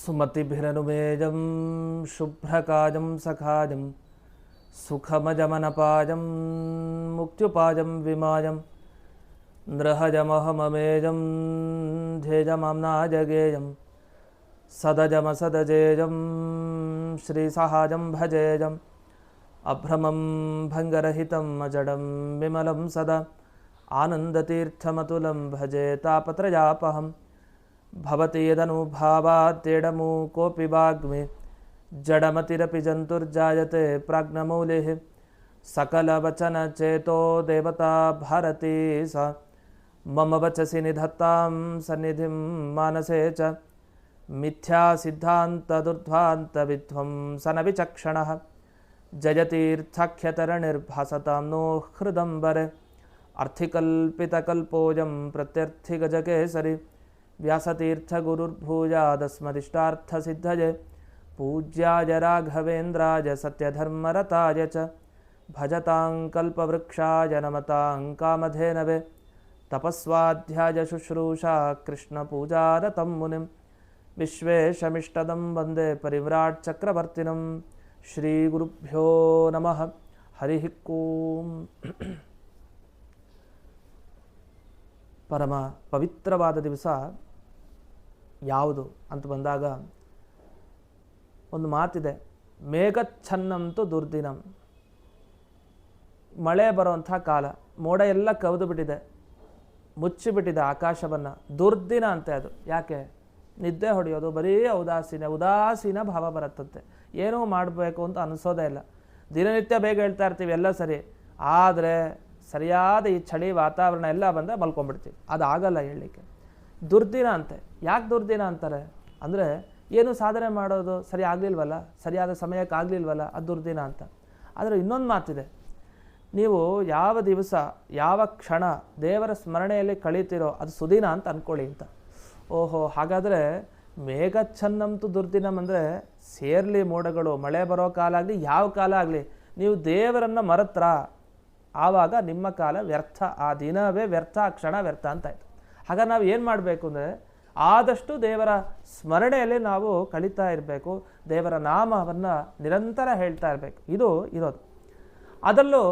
ಸುಮತಿಭಿರನುಮೇಜಂ ಶುಭ್ರಕಾಜಂ ಸಖಾಜಂ ಸುಖಮಜಮನಪಾಜಂ ಮುಕ್ತ್ಯುಪಾಜಂ ವಿಮಾಜಂ ನೃಹಜಮಹಮಮೇಜಂ ಧ್ಯೇಜಮಾಮ್ನಾಜಗೇಯಂ ಸದಜಮಸದಜೇಜಂ ಶ್ರೀಸಹಾಜಂ ಭಜೇಜಂ ಅಭ್ರಮಂ ಭಂಗರಹಿತಂ ಅಜಡಂ ವಿಮಲಂ ಸದಾ ಆನಂದತೀರ್ಥಮತುಲಂ ಭಜೆ ತಾಪತ್ರಯಾಪಹಂ ಭವತಿ ಯದನುಭಾವಾತ್ತೇಡಮು ಕೋಪಿ ವಾಗ್ಮಿ ಜಡಮತಿರಪಿ ಜಂತುರ್ಜಾಯತೆ ಪ್ರಾಜ್ಞಮೌಲಿಃ ಸಕಲವಚನಚೇತೋ ದೇವತಾ ಭಾರತೀ ಸ ಮಮ ವಚಸಿ ನಿಧತ್ತಾಂ ಸನ್ನಿಧಿಂ ಮಾನಸೇ ಚ ಮಿಥ್ಯಾಸಿದ್ಧಾಂತದುರ್ಧ್ವಾन्तವಿಧ್ವಂಸನ ವಿಚಕ್ಷಣಃ ಜಯತೀರ್ಥಾಖ್ಯತರಣಿರ್ಭಾಸತಾಂ ನೋ ಹೃದಂಬರೆ ಅರ್ಥಿಕಲ್ಪಿತಕಲ್ಪೋऽಯಂ ಪ್ರತ್ಯರ್ಥಿಗಜಕೇಸರಿ ವ್ಯಾಸತೀರ್ಥಗುರುರ್ಭೂಯಾದಸ್ಮದಿಷ್ಟಾರ್ಥಸಿದ್ಧಯೇ ಪೂಜ್ಯಾಯ ರಾಘವೇಂದ್ರಾಯ ಸತ್ಯಧರ್ಮರತಾಯ ಚ ಭಜತಾಂ ಕಲ್ಪವೃಕ್ಷಾಯ ನಮತಾಂ ಕಾಮಧೇನವೇ ತಪಸ್ವಾಧ್ಯಾಯ ಶುಶ್ರೂಷಾ ಕೃಷ್ಣಪೂಜಾರತಂ ಮುನಿಂ ವಿಶ್ವೇಶಮಿಷ್ಟದಂ ವಂದೇ ಪರಿವ್ರಾಟ್ ಚಕ್ರವರ್ತಿನಂ ಶ್ರೀಗುರುಭ್ಯೋ ನಮಃ ಹರಿಃ ಓಂ. ಪರಮ ಪವಿತ್ರವಾದ ದಿವಸ ಯಾವುದು ಅಂತ ಬಂದಾಗ ಒಂದು ಮಾತಿದೆ, ಮೇಘಚ್ಛನ್ನಂತು ದುರ್ದಿನಂ. ಮಳೆ ಬರುವಂಥ ಕಾಲ, ಮೋಡ ಎಲ್ಲ ಕವಿದು ಬಿಟ್ಟಿದೆ, ಮುಚ್ಚಿಬಿಟ್ಟಿದೆ ಆಕಾಶವನ್ನು. ದುರ್ದಿನ ಅಂತೆ ಅದು. ಯಾಕೆ? ನಿದ್ದೆ ಹೊಡೆಯೋದು, ಬರೀ ಉದಾಸೀನ ಭಾವ ಬರುತ್ತಂತೆ. ಏನೂ ಮಾಡಬೇಕು ಅಂತ ಅನಿಸೋದೇ ಇಲ್ಲ. ದಿನನಿತ್ಯ ಬೇಗ ಹೇಳ್ತಾ ಇರ್ತೀವಿ, ಎಲ್ಲ ಸರಿ, ಆದರೆ ಸರಿಯಾದ ಈ ಚಳಿ ವಾತಾವರಣ ಎಲ್ಲ ಬಂದರೆ ಮಲ್ಕೊಂಡ್ಬಿಡ್ತೀವಿ. ಅದಾಗಲ್ಲ ಹೇಳಲಿಕ್ಕೆ. ದುರ್ದಿನ ಅಂತೆ. ಯಾಕೆ ದುರ್ದಿನ ಅಂತಾರೆ ಅಂದರೆ, ಏನು ಸಾಧನೆ ಮಾಡೋದು ಸರಿ ಆಗಲಿಲ್ವಲ್ಲ, ಸರಿಯಾದ ಸಮಯಕ್ಕೆ ಆಗಲಿಲ್ವಲ್ಲ, ಅದು ದುರ್ದಿನ ಅಂತ. ಆದರೆ ಇನ್ನೊಂದು ಮಾತಿದೆ, ನೀವು ಯಾವ ದಿವಸ ಯಾವ ಕ್ಷಣ ದೇವರ ಸ್ಮರಣೆಯಲ್ಲಿ ಕಳೀತಿರೋ ಅದು ಸುದಿನ ಅಂತ ಅಂದ್ಕೊಳ್ಳಿ ಅಂತ. ಓಹೋ, ಹಾಗಾದರೆ ಮೇಘಚ್ಛನ್ನಂತು ದುರ್ದಿನಂ ಅಂದರೆ ಸೇರ್ಲಿ ಮೋಡಗಳು, ಮಳೆ ಬರೋ ಕಾಲ ಆಗಲಿ ಯಾವ ಕಾಲ ಆಗಲಿ, ನೀವು ದೇವರನ್ನು ಮರೆತ್ರ ಆವಾಗ ನಿಮ್ಮ ಕಾಲ ವ್ಯರ್ಥ, ಆ ದಿನವೇ ವ್ಯರ್ಥ, ಆ ಕ್ಷಣ ವ್ಯರ್ಥ ಅಂತಾಯಿತು. ಹಾಗಾಗಿ ನಾವು ಏನು ಮಾಡಬೇಕು ಅಂದರೆ, ಆದಷ್ಟು ದೇವರ ಸ್ಮರಣೆಯಲ್ಲಿ ನಾವು ಕಳೀತಾ ಇರಬೇಕು, ದೇವರ ನಾಮವನ್ನು ನಿರಂತರ ಹೇಳ್ತಾ ಇರಬೇಕು. ಇದು ಇರೋದು. ಅದರಲ್ಲೂ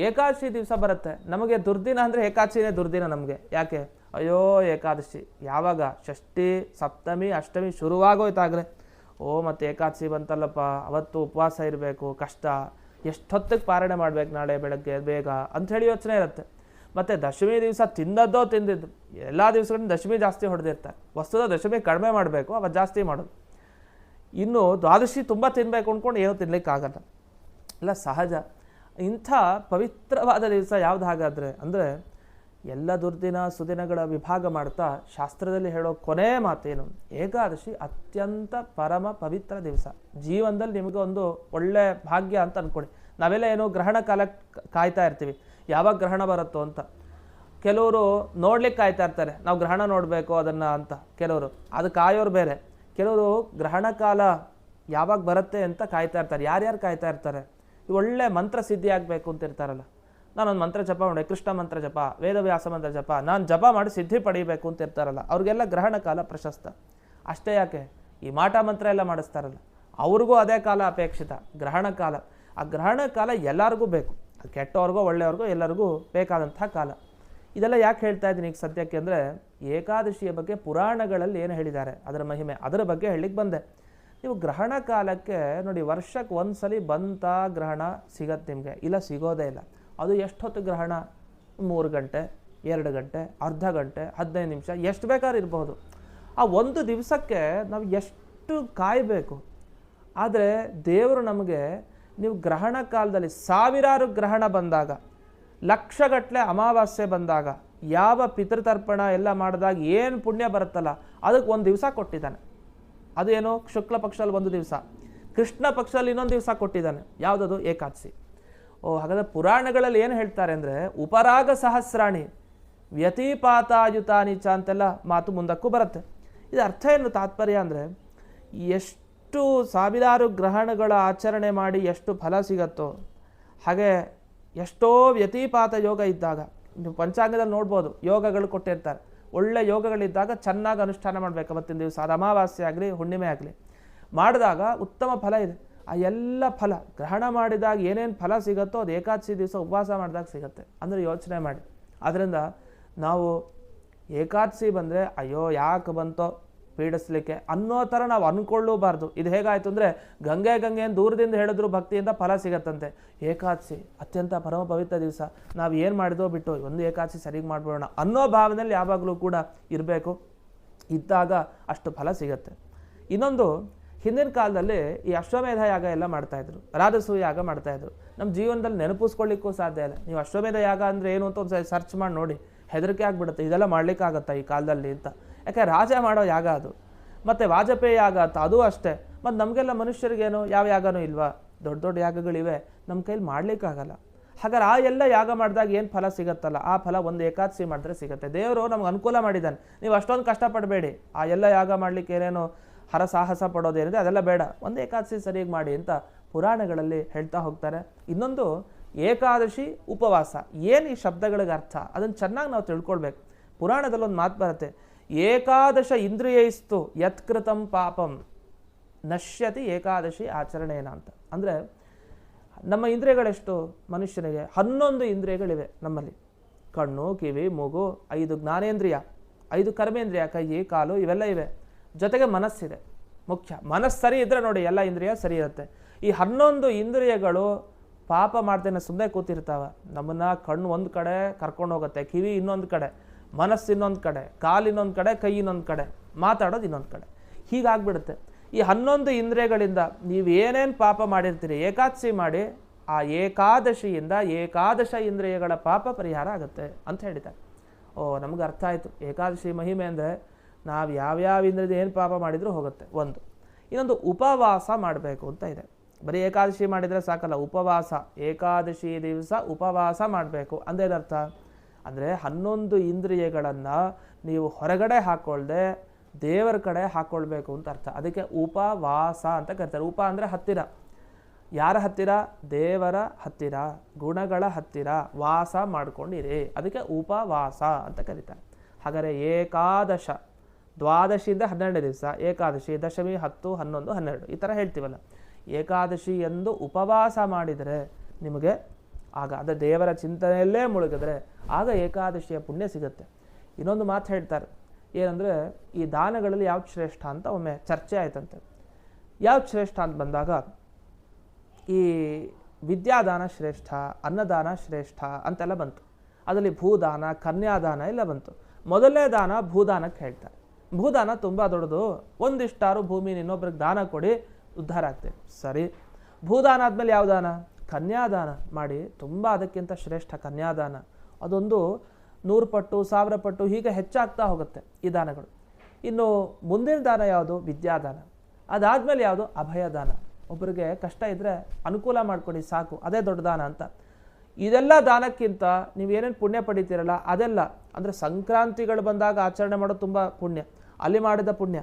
ಏಕಾದಶಿ ದಿವಸ ಬರುತ್ತೆ. ನಮಗೆ ದುರ್ದಿನ ಅಂದರೆ ಏಕಾದಶಿನೇ ದುರ್ದಿನ ನಮಗೆ. ಯಾಕೆ? ಅಯ್ಯೋ ಏಕಾದಶಿ ಯಾವಾಗ? ಷಷ್ಠಿ, ಸಪ್ತಮಿ, ಅಷ್ಟಮಿ ಶುರುವಾಗೋಯ್ತಾಗಲೇ, ಮತ್ತು ಏಕಾದಶಿ ಬಂತಲ್ಲಪ್ಪ, ಅವತ್ತು ಉಪವಾಸ ಇರಬೇಕು, ಕಷ್ಟ, ಎಷ್ಟೊತ್ತಿಗೆ ಪಾರಣೆ ಮಾಡಬೇಕು ನಾಳೆ ಬೆಳಗ್ಗೆ ಬೇಗ ಅಂಥೇಳಿ ಯೋಚನೆ ಇರುತ್ತೆ. ಮತ್ತು ದಶಮಿ ದಿವಸ ತಿಂದದ್ದೋ ತಿಂದಿದ್ದು, ಎಲ್ಲ ದಿವಸಗಳಿಂದ ದಶಮಿ ಜಾಸ್ತಿ ಹೊಡೆದಿರ್ತಾರೆ. ವಸ್ತುದ ದಶಮಿ ಕಡಿಮೆ ಮಾಡಬೇಕು, ಅವತ್ತು ಜಾಸ್ತಿ ಮಾಡೋದು. ಇನ್ನು ದ್ವಾದಶಿ ತುಂಬ ತಿನ್ನಬೇಕು ಅಂದ್ಕೊಂಡು ಏನೂ ತಿನ್ನಲಿಕ್ಕಾಗಲ್ಲ, ಎಲ್ಲ ಸಹಜ. ಇಂಥ ಪವಿತ್ರವಾದ ದಿವಸ ಯಾವುದು ಹಾಗಾದರೆ ಅಂದರೆ, ಎಲ್ಲ ದುರ್ದಿನ ಸುದಿನಗಳ ವಿಭಾಗ ಮಾಡ್ತಾ ಶಾಸ್ತ್ರದಲ್ಲಿ ಹೇಳೋ ಕೊನೆ ಮಾತೇನು? ಏಕಾದಶಿ ಅತ್ಯಂತ ಪರಮ ಪವಿತ್ರ ದಿವಸ. ಜೀವನದಲ್ಲಿ ನಿಮಗೆ ಒಂದು ಒಳ್ಳೆ ಭಾಗ್ಯ ಅಂತ ಅಂದ್ಕೊಳ್ಳಿ. ನಾವೆಲ್ಲ ಏನೋ ಗ್ರಹಣ ಕಾಲಕ್ಕೆ ಕಾಯ್ತಾ ಇರ್ತೀವಿ, ಯಾವಾಗ ಗ್ರಹಣ ಬರುತ್ತೋ ಅಂತ. ಕೆಲವರು ನೋಡ್ಲಿಕ್ಕೆ ಕಾಯ್ತಾ ಇರ್ತಾರೆ, ನಾವು ಗ್ರಹಣ ನೋಡಬೇಕು ಅದನ್ನು ಅಂತ. ಕೆಲವರು ಅದು ಕಾಯೋರು ಬೇರೆ. ಕೆಲವರು ಗ್ರಹಣ ಕಾಲ ಯಾವಾಗ ಬರುತ್ತೆ ಅಂತ ಕಾಯ್ತಾ ಇರ್ತಾರೆ. ಯಾರ್ಯಾರು ಕಾಯ್ತಾ ಇರ್ತಾರೆ? ಒಳ್ಳೆ ಮಂತ್ರ ಸಿದ್ಧಿ ಆಗಬೇಕು ಅಂತ ಇರ್ತಾರಲ್ಲ, ನಾನೊಂದು ಮಂತ್ರ ಜಪ ಮಾಡಿ, ಕೃಷ್ಣ ಮಂತ್ರ ಜಪ, ವೇದವ್ಯಾಸ ಮಂತ್ರ ಜಪ, ನಾನು ಜಪ ಮಾಡಿ ಸಿದ್ಧಿ ಪಡೀಬೇಕು ಅಂತ ಇರ್ತಾರಲ್ಲ, ಅವ್ರಿಗೆಲ್ಲ ಗ್ರಹಣ ಕಾಲ ಪ್ರಶಸ್ತ. ಅಷ್ಟೇ ಯಾಕೆ, ಈ ಮಾಟ ಮಂತ್ರ ಎಲ್ಲ ಮಾಡಿಸ್ತಾರಲ್ಲ, ಅವ್ರಿಗೂ ಅದೇ ಕಾಲ ಅಪೇಕ್ಷಿತ, ಗ್ರಹಣ ಕಾಲ. ಆ ಗ್ರಹಣ ಕಾಲ ಎಲ್ಲರಿಗೂ ಬೇಕು, ಅದು ಕೆಟ್ಟವ್ರಿಗೋ ಒಳ್ಳೆಯವ್ರಿಗೋ ಎಲ್ಲರಿಗೂ ಬೇಕಾದಂಥ ಕಾಲ. ಇದೆಲ್ಲ ಯಾಕೆ ಹೇಳ್ತಾ ಇದ್ದೀನಿ ಈಗ ಸದ್ಯಕ್ಕೆ ಅಂದರೆ, ಏಕಾದಶಿಯ ಬಗ್ಗೆ ಪುರಾಣಗಳಲ್ಲಿ ಏನು ಹೇಳಿದ್ದಾರೆ, ಅದರ ಮಹಿಮೆ, ಅದರ ಬಗ್ಗೆ ಹೇಳಿಕ್ಕೆ ಬಂದೆ. ನೀವು ಗ್ರಹಣ ಕಾಲಕ್ಕೆ ನೋಡಿ, ವರ್ಷಕ್ಕೆ ಒಂದು ಸಲ ಬಂತ ಗ್ರಹಣ ಸಿಗತ್ತೆ ನಿಮಗೆ, ಇಲ್ಲ ಸಿಗೋದೇ ಇಲ್ಲ. ಅದು ಎಷ್ಟೊತ್ತು ಗ್ರಹಣ? 3 ಗಂಟೆ, 2 ಗಂಟೆ, ಅರ್ಧ ಗಂಟೆ, 15 ನಿಮಿಷ, ಎಷ್ಟು ಬೇಕಾದ್ರೂ ಇರಬಹುದು. ಆ ಒಂದು ದಿವಸಕ್ಕೆ ನಾವು ಎಷ್ಟು ಕಾಯಬೇಕು. ಆದರೆ ದೇವರು ನಮಗೆ, ನೀವು ಗ್ರಹಣ ಕಾಲದಲ್ಲಿ ಸಾವಿರಾರು ಗ್ರಹಣ ಬಂದಾಗ, ಲಕ್ಷಗಟ್ಟಲೆ ಅಮಾವಾಸ್ಯೆ ಬಂದಾಗ, ಯಾವ ಪಿತೃತರ್ಪಣ ಎಲ್ಲ ಮಾಡಿದಾಗ ಏನು ಪುಣ್ಯ ಬರುತ್ತಲ್ಲ, ಅದಕ್ಕೆ ಒಂದು ದಿವಸ ಕೊಟ್ಟಿದ್ದಾನೆ. ಅದು ಏನೋ ಶುಕ್ಲ ಪಕ್ಷದಲ್ಲಿ ಒಂದು ದಿವಸ, ಕೃಷ್ಣ ಪಕ್ಷದಲ್ಲಿ ಇನ್ನೊಂದು ದಿವಸ ಕೊಟ್ಟಿದ್ದಾನೆ. ಯಾವುದದು? ಏಕಾದಶಿ. ಹಾಗಾದರೆ ಪುರಾಣಗಳಲ್ಲಿ ಏನು ಹೇಳ್ತಾರೆ ಅಂದರೆ, ಉಪರಾಗ ಸಹಸ್ರಾಣಿ ವ್ಯತಿಪಾತಾಯುತಾನಿ ಚ ಅಂತೆಲ್ಲ ಮಾತು ಮುಂದಕ್ಕೂ ಬರುತ್ತೆ. ಇದು ಅರ್ಥ ಏನು, ತಾತ್ಪರ್ಯ ಅಂದರೆ, ಎಷ್ಟು ಸಾವಿರಾರು ಗ್ರಹಣಗಳ ಆಚರಣೆ ಮಾಡಿ ಎಷ್ಟು ಫಲ ಸಿಗತ್ತೋ, ಹಾಗೆ ಎಷ್ಟೋ ವ್ಯತಿಪಾತ ಯೋಗ ಇದ್ದಾಗ ನೀವು ಪಂಚಾಂಗದಲ್ಲಿ ನೋಡ್ಬೋದು, ಯೋಗಗಳು ಕೊಟ್ಟಿರ್ತಾರೆ. ಒಳ್ಳೆ ಯೋಗಗಳಿದ್ದಾಗ ಚೆನ್ನಾಗಿ ಅನುಷ್ಠಾನ ಮಾಡಬೇಕು. ಅವತ್ತಿನ ದಿವಸ ಅದು ಅಮಾವಾಸ್ಯೆ ಆಗಲಿ ಹುಣ್ಣಿಮೆ ಆಗಲಿ ಮಾಡಿದಾಗ ಉತ್ತಮ ಫಲ ಇದೆ. ಆ ಎಲ್ಲ ಫಲ ಗ್ರಹಣ ಮಾಡಿದಾಗ ಏನೇನು ಫಲ ಸಿಗುತ್ತೋ ಅದು ಏಕಾದಶಿ ದಿವಸ ಉಪವಾಸ ಮಾಡಿದಾಗ ಸಿಗುತ್ತೆ. ಅಂದರೆ ಯೋಚನೆ ಮಾಡಿ. ಆದ್ದರಿಂದ ನಾವು ಏಕಾದಶಿ ಬಂದರೆ ಅಯ್ಯೋ ಯಾಕೆ ಬಂತೋ ಪೀಡಿಸ್ಲಿಕ್ಕೆ ಅನ್ನೋ ಥರ ನಾವು ಅಂದ್ಕೊಳ್ಳೂಬಾರ್ದು. ಇದು ಹೇಗಾಯಿತು ಅಂದರೆ ಗಂಗೆ ದೂರದಿಂದ ಹೇಳಿದ್ರು ಭಕ್ತಿಯಿಂದ ಫಲ ಸಿಗತ್ತಂತೆ. ಏಕಾದಶಿ ಅತ್ಯಂತ ಪರಮ ಪವಿತ್ರ ದಿವಸ, ನಾವು ಏನು ಮಾಡಿದೋ ಬಿಟ್ಟು ಒಂದು ಏಕಾದಶಿ ಸರಿಗೆ ಮಾಡಿಬಿಡೋಣ ಅನ್ನೋ ಭಾವನೆಯಲ್ಲಿ ಯಾವಾಗಲೂ ಕೂಡ ಇರಬೇಕು. ಇದ್ದಾಗ ಅಷ್ಟು ಫಲ ಸಿಗತ್ತೆ. ಇನ್ನೊಂದು, ಹಿಂದಿನ ಕಾಲದಲ್ಲಿ ಈ ಅಶ್ವಮೇಧ ಯಾಗ ಎಲ್ಲ ಮಾಡ್ತಾಯಿದ್ರು, ರಾಜಸೂಯ ಯಾಗ ಮಾಡ್ತಾಯಿದ್ರು. ನಮ್ಮ ಜೀವನದಲ್ಲಿ ನೆನಪಿಸ್ಕೊಳ್ಳಿಕ್ಕೂ ಸಾಧ್ಯ ಇಲ್ಲ. ನೀವು ಅಶ್ವಮೇಧ ಯಾಗ ಅಂದರೆ ಏನು ಅಂತ ಒಂದು ಸರ್ಚ್ ಮಾಡಿ ನೋಡಿ, ಹೆದರಿಕೆ ಆಗಿಬಿಡುತ್ತೆ. ಇದೆಲ್ಲ ಮಾಡ್ಲಿಕ್ಕಾಗತ್ತಾ ಈ ಕಾಲದಲ್ಲಿ ಅಂತ. ಯಾಕೆ ರಾಜ ಮಾಡೋ ಯಾಗ ಅದು. ಮತ್ತು ವಾಜಪೇಯಿ ಯಾಗ ಅಂತ ಅದು ಅಷ್ಟೇ. ಮತ್ತು ನಮಗೆಲ್ಲ ಮನುಷ್ಯರಿಗೇನು ಯಾವ ಯಾಗನೂ ಇಲ್ವಾ? ದೊಡ್ಡ ದೊಡ್ಡ ಯಾಗಗಳಿವೆ, ನಮ್ಮ ಕೈಲಿ ಮಾಡ್ಲಿಕ್ಕಾಗಲ್ಲ. ಹಾಗಾದ್ರೆ ಆ ಎಲ್ಲ ಯಾಗ ಮಾಡಿದಾಗ ಏನು ಫಲ ಸಿಗುತ್ತಲ್ಲ, ಆ ಫಲ ಒಂದು ಏಕಾದಶಿ ಮಾಡಿದ್ರೆ ಸಿಗುತ್ತೆ. ದೇವರು ನಮ್ಗೆ ಅನುಕೂಲ ಮಾಡಿದ್ದಾನೆ. ನೀವು ಅಷ್ಟೊಂದು ಕಷ್ಟಪಡಬೇಡಿ. ಆ ಎಲ್ಲ ಯಾಗ ಮಾಡಲಿಕ್ಕೆ ಏನೇನು ಹರಸಾಹಸ ಪಡೋದೇನಿದೆ ಅದೆಲ್ಲ ಬೇಡ, ಒಂದು ಏಕಾದಶಿ ಸರಿಯಾಗಿ ಮಾಡಿ ಅಂತ ಪುರಾಣಗಳಲ್ಲಿ ಹೇಳ್ತಾ ಹೋಗ್ತಾರೆ. ಇನ್ನೊಂದು, ಏಕಾದಶಿ ಉಪವಾಸ ಏನು ಈ ಶಬ್ದಗಳಿಗೆ ಅರ್ಥ ಅದನ್ನು ಚೆನ್ನಾಗಿ ನಾವು ತಿಳ್ಕೊಳ್ಬೇಕು. ಪುರಾಣದಲ್ಲಿ ಒಂದು ಮಾತು ಬರುತ್ತೆ, ಏಕಾದಶ ಇಂದ್ರಿಯೈಸ್ತು ಯತ್ಕೃತಂ ಪಾಪಂ ನಶ್ಯತಿ ಏಕಾದಶಿ ಆಚರಣೆನ ಅಂತ. ಅಂದರೆ ನಮ್ಮ ಇಂದ್ರಿಯಗಳೆಷ್ಟು ಮನುಷ್ಯನಿಗೆ? 11 ಇಂದ್ರಿಯಗಳಿವೆ ನಮ್ಮಲ್ಲಿ. ಕಣ್ಣು, ಕಿವಿ, ಮೂಗು, 5 ಜ್ಞಾನೇಂದ್ರಿಯ, 5 ಕರ್ಮೇಂದ್ರಿಯ, ಕೈ ಕಾಲು ಇವೆಲ್ಲ ಇವೆ. ಜೊತೆಗೆ ಮನಸ್ಸಿದೆ ಮುಖ್ಯ. ಮನಸ್ಸು ಸರಿ ಇದ್ದರೆ ನೋಡಿ ಎಲ್ಲ ಇಂದ್ರಿಯ ಸರಿ ಇರುತ್ತೆ. ಈ 11 ಇಂದ್ರಿಯಗಳು ಪಾಪ ಮಾಡ್ತೇನೆ ಸುಮ್ಮನೆ ಕೂತಿರ್ತಾವೆ. ನಮ್ಮನ್ನು ಕಣ್ಣು ಒಂದು ಕಡೆ ಕರ್ಕೊಂಡು ಹೋಗುತ್ತೆ, ಕಿವಿ ಇನ್ನೊಂದು ಕಡೆ, ಮನಸ್ಸು ಇನ್ನೊಂದು ಕಡೆ, ಕಾಲು ಇನ್ನೊಂದು ಕಡೆ, ಕೈ ಇನ್ನೊಂದು ಕಡೆ, ಮಾತಾಡೋದು ಇನ್ನೊಂದು ಕಡೆ. ಹೀಗಾಗ್ಬಿಡುತ್ತೆ. ಈ 11 ಇಂದ್ರಿಯಗಳಿಂದ ನೀವು ಏನೇನು ಪಾಪ ಮಾಡಿರ್ತೀರಿ ಏಕಾದಶಿ ಮಾಡಿ, ಆ ಏಕಾದಶಿಯಿಂದ ಏಕಾದಶ ಇಂದ್ರಿಯಗಳ ಪಾಪ ಪರಿಹಾರ ಆಗುತ್ತೆ ಅಂತ ಹೇಳಿದ್ದಾರೆ. ನಮಗೆ ಅರ್ಥ ಆಯಿತು. ಏಕಾದಶಿ ಮಹಿಮೆ ಅಂದರೆ ನಾವು ಯಾವ್ಯಾವ ಇಂದ್ರಿಯದ ಏನು ಪಾಪ ಮಾಡಿದರೂ ಹೋಗುತ್ತೆ ಒಂದು. ಇನ್ನೊಂದು, ಉಪವಾಸ ಮಾಡಬೇಕು ಅಂತ ಇದೆ. ಬರೀ ಏಕಾದಶಿ ಮಾಡಿದರೆ ಸಾಕಲ್ಲ, ಉಪವಾಸ. ಏಕಾದಶಿ ದಿವಸ ಉಪವಾಸ ಮಾಡಬೇಕು ಅಂದೇನರ್ಥ ಅಂದರೆ 11 ಇಂದ್ರಿಯಗಳನ್ನು ನೀವು ಹೊರಗಡೆ ಹಾಕ್ಕೊಳ್ದೆ ದೇವರ ಕಡೆ ಹಾಕ್ಕೊಳ್ಬೇಕು ಅಂತ ಅರ್ಥ. ಅದಕ್ಕೆ ಉಪವಾಸ ಅಂತ ಕರೀತಾರೆ. ಉಪ ಅಂದರೆ ಹತ್ತಿರ. ಯಾರ ಹತ್ತಿರ? ದೇವರ ಹತ್ತಿರ, ಗುಣಗಳ ಹತ್ತಿರ ವಾಸ ಮಾಡ್ಕೊಂಡಿರಿ. ಅದಕ್ಕೆ ಉಪವಾಸ ಅಂತ ಕರೀತಾರೆ. ಹಾಗಾದರೆ ಏಕಾದಶ, ದ್ವಾದಶಿಯಿಂದ 12 ದಿವಸ ಏಕಾದಶಿ, ದಶಮಿ 10, 11, 12 ಈ ಥರ ಹೇಳ್ತೀವಲ್ಲ. ಏಕಾದಶಿ ಎಂದು ಉಪವಾಸ ಮಾಡಿದರೆ ನಿಮಗೆ ಆಗ ಅದು ದೇವರ ಚಿಂತನೆಯಲ್ಲೇ ಮುಳುಗಿದ್ರೆ ಆಗ ಏಕಾದಶಿಯ ಪುಣ್ಯ ಸಿಗುತ್ತೆ. ಇನ್ನೊಂದು ಮಾತು ಹೇಳ್ತಾರೆ ಏನಂದರೆ, ಈ ದಾನಗಳಲ್ಲಿ ಯಾವ್ದು ಶ್ರೇಷ್ಠ ಅಂತ ಒಮ್ಮೆ ಚರ್ಚೆ ಆಯ್ತಂತೆ. ಯಾವ್ದು ಶ್ರೇಷ್ಠ ಅಂತ ಬಂದಾಗ ಈ ವಿದ್ಯಾದಾನ ಶ್ರೇಷ್ಠ, ಅನ್ನದಾನ ಶ್ರೇಷ್ಠ ಅಂತೆಲ್ಲ ಬಂತು. ಅದರಲ್ಲಿ ಭೂದಾನ, ಕನ್ಯಾದಾನ ಎಲ್ಲ ಬಂತು. ಮೊದಲನೇ ದಾನ ಭೂದಾನಕ್ಕೆ ಹೇಳ್ತಾರೆ. ಭೂದಾನ ತುಂಬ ದೊಡ್ಡದು, ಒಂದಿಷ್ಟಾರು ಭೂಮಿನ ಇನ್ನೊಬ್ರಿಗೆ ದಾನ ಕೊಡಿ ಉದ್ಧಾರ ಆಗ್ತೇವೆ. ಸರಿ, ಭೂದಾನ ಆದಮೇಲೆ ಯಾವ ದಾನ? ಕನ್ಯಾದಾನ ಮಾಡಿ. ತುಂಬ ಅದಕ್ಕಿಂತ ಶ್ರೇಷ್ಠ ಕನ್ಯಾದಾನ. ಅದೊಂದು 100 ಪಟ್ಟು 1000 ಪಟ್ಟು ಹೀಗೆ ಹೆಚ್ಚಾಗ್ತಾ ಹೋಗುತ್ತೆ ಈ ದಾನಗಳು. ಇನ್ನು ಮುಂದಿನ ದಾನ ಯಾವುದು? ವಿದ್ಯಾದಾನ. ಅದಾದಮೇಲೆ ಯಾವುದು? ಅಭಯದಾನ. ಒಬ್ಬರಿಗೆ ಕಷ್ಟ ಇದ್ದರೆ ಅನುಕೂಲ ಮಾಡ್ಕೊಡಿ ಸಾಕು, ಅದೇ ದೊಡ್ಡ ದಾನ ಅಂತ. ಇದೆಲ್ಲ ದಾನಕ್ಕಿಂತ ನೀವೇನೇನು ಪುಣ್ಯ ಪಡಿತೀರಲ್ಲ ಅದೆಲ್ಲ, ಅಂದರೆ ಸಂಕ್ರಾಂತಿಗಳು ಬಂದಾಗ ಆಚರಣೆ ಮಾಡೋದು ತುಂಬ ಪುಣ್ಯ, ಅಲ್ಲಿ ಮಾಡಿದ ಪುಣ್ಯ,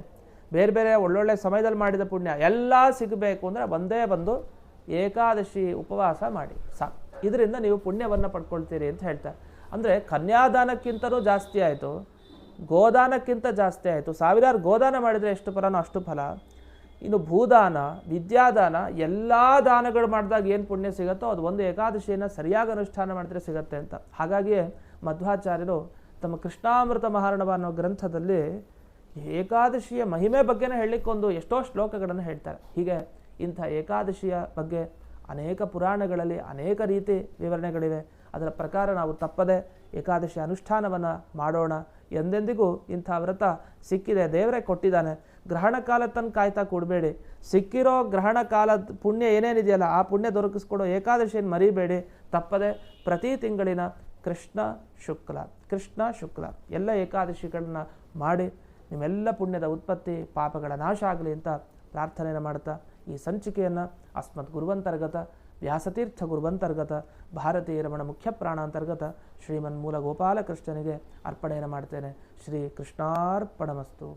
ಬೇರೆ ಬೇರೆ ಒಳ್ಳೊಳ್ಳೆ ಸಮಯದಲ್ಲಿ ಮಾಡಿದ ಪುಣ್ಯ ಎಲ್ಲ ಸಿಗಬೇಕು ಅಂದರೆ ಒಂದೇ ಬಂದು ಏಕಾದಶಿ ಉಪವಾಸ ಮಾಡಿ ಸಾಕು. ಇದರಿಂದ ನೀವು ಪುಣ್ಯವನ್ನು ಪಡ್ಕೊಳ್ತೀರಿ ಅಂತ ಹೇಳ್ತಾರೆ. ಅಂದರೆ ಕನ್ಯಾದಾನಕ್ಕಿಂತಲೂ ಜಾಸ್ತಿ ಆಯಿತು, ಗೋದಾನಕ್ಕಿಂತ ಜಾಸ್ತಿ ಆಯಿತು. 1000 ಗೋದಾನ ಮಾಡಿದರೆ ಎಷ್ಟು ಫಲನೋ ಅಷ್ಟು ಫಲ. ಇನ್ನು ಭೂದಾನ, ವಿದ್ಯಾದಾನ ಎಲ್ಲ ದಾನಗಳು ಮಾಡಿದಾಗ ಏನು ಪುಣ್ಯ ಸಿಗುತ್ತೋ ಅದು ಒಂದು ಏಕಾದಶಿಯನ್ನು ಸರಿಯಾಗಿ ಅನುಷ್ಠಾನ ಮಾಡಿದ್ರೆ ಸಿಗುತ್ತೆ ಅಂತ. ಹಾಗಾಗಿಯೇ ಮಧ್ವಾಚಾರ್ಯರು ತಮ್ಮ ಕೃಷ್ಣಾಮೃತ ಮಹಾರ್ಣವ ಅನ್ನೋ ಗ್ರಂಥದಲ್ಲಿ ಏಕಾದಶಿಯ ಮಹಿಮೆ ಬಗ್ಗೆನೇ ಹೇಳಲಿಕ್ಕೊಂದು ಎಷ್ಟೋ ಶ್ಲೋಕಗಳನ್ನು ಹೇಳ್ತಾರೆ. ಹೀಗೆ ಇಂಥ ಏಕಾದಶಿಯ ಬಗ್ಗೆ ಅನೇಕ ಪುರಾಣಗಳಲ್ಲಿ ಅನೇಕ ರೀತಿ ವಿವರಣೆಗಳಿವೆ. ಅದರ ಪ್ರಕಾರ ನಾವು ತಪ್ಪದೆ ಏಕಾದಶಿ ಅನುಷ್ಠಾನವನ್ನು ಮಾಡೋಣ. ಎಂದೆಂದಿಗೂ ಇಂಥ ವ್ರತ ಸಿಕ್ಕಿದೆ, ದೇವರೇ ಕೊಟ್ಟಿದ್ದಾನೆ. ಗ್ರಹಣ ಕಾಲ ತನಕ ಕಾಯ್ತಾ ಕೂಡಬೇಡಿ. ಸಿಕ್ಕಿರೋ ಗ್ರಹಣ ಕಾಲದ ಪುಣ್ಯ ಏನೇನಿದೆಯಲ್ಲ ಆ ಪುಣ್ಯ ದೊರಕಿಸ್ಕೊಡೋ ಏಕಾದಶಿಯನ್ನು ಮರಿಬೇಡಿ. ತಪ್ಪದೆ ಪ್ರತಿ ತಿಂಗಳಿನ ಕೃಷ್ಣ ಶುಕ್ಲ ಎಲ್ಲ ಏಕಾದಶಿಗಳನ್ನ ಮಾಡಿ ನಿಮ್ಮೆಲ್ಲ ಪುಣ್ಯದ ಉತ್ಪತ್ತಿ ಪಾಪಗಳ ನಾಶ ಆಗಲಿ ಅಂತ ಪ್ರಾರ್ಥನೆಯನ್ನು ಮಾಡ್ತಾ ಈ ಸಂಚಿಕೆಯನ್ನು ಅಸ್ಮತ್ ಗುರುವಂತರ್ಗತ ವ್ಯಾಸತೀರ್ಥ ಗುರುವಂತರ್ಗತ ಭಾರತೀಯ ರಮಣ ಮುಖ್ಯ ಪ್ರಾಣಾಂತರ್ಗತ ಶ್ರೀಮನ್ಮೂಲ ಗೋಪಾಲಕೃಷ್ಣನಿಗೆ ಅರ್ಪಣೆಯನ್ನು ಮಾಡ್ತೇನೆ. ಶ್ರೀ ಕೃಷ್ಣಾರ್ಪಣಮಸ್ತು.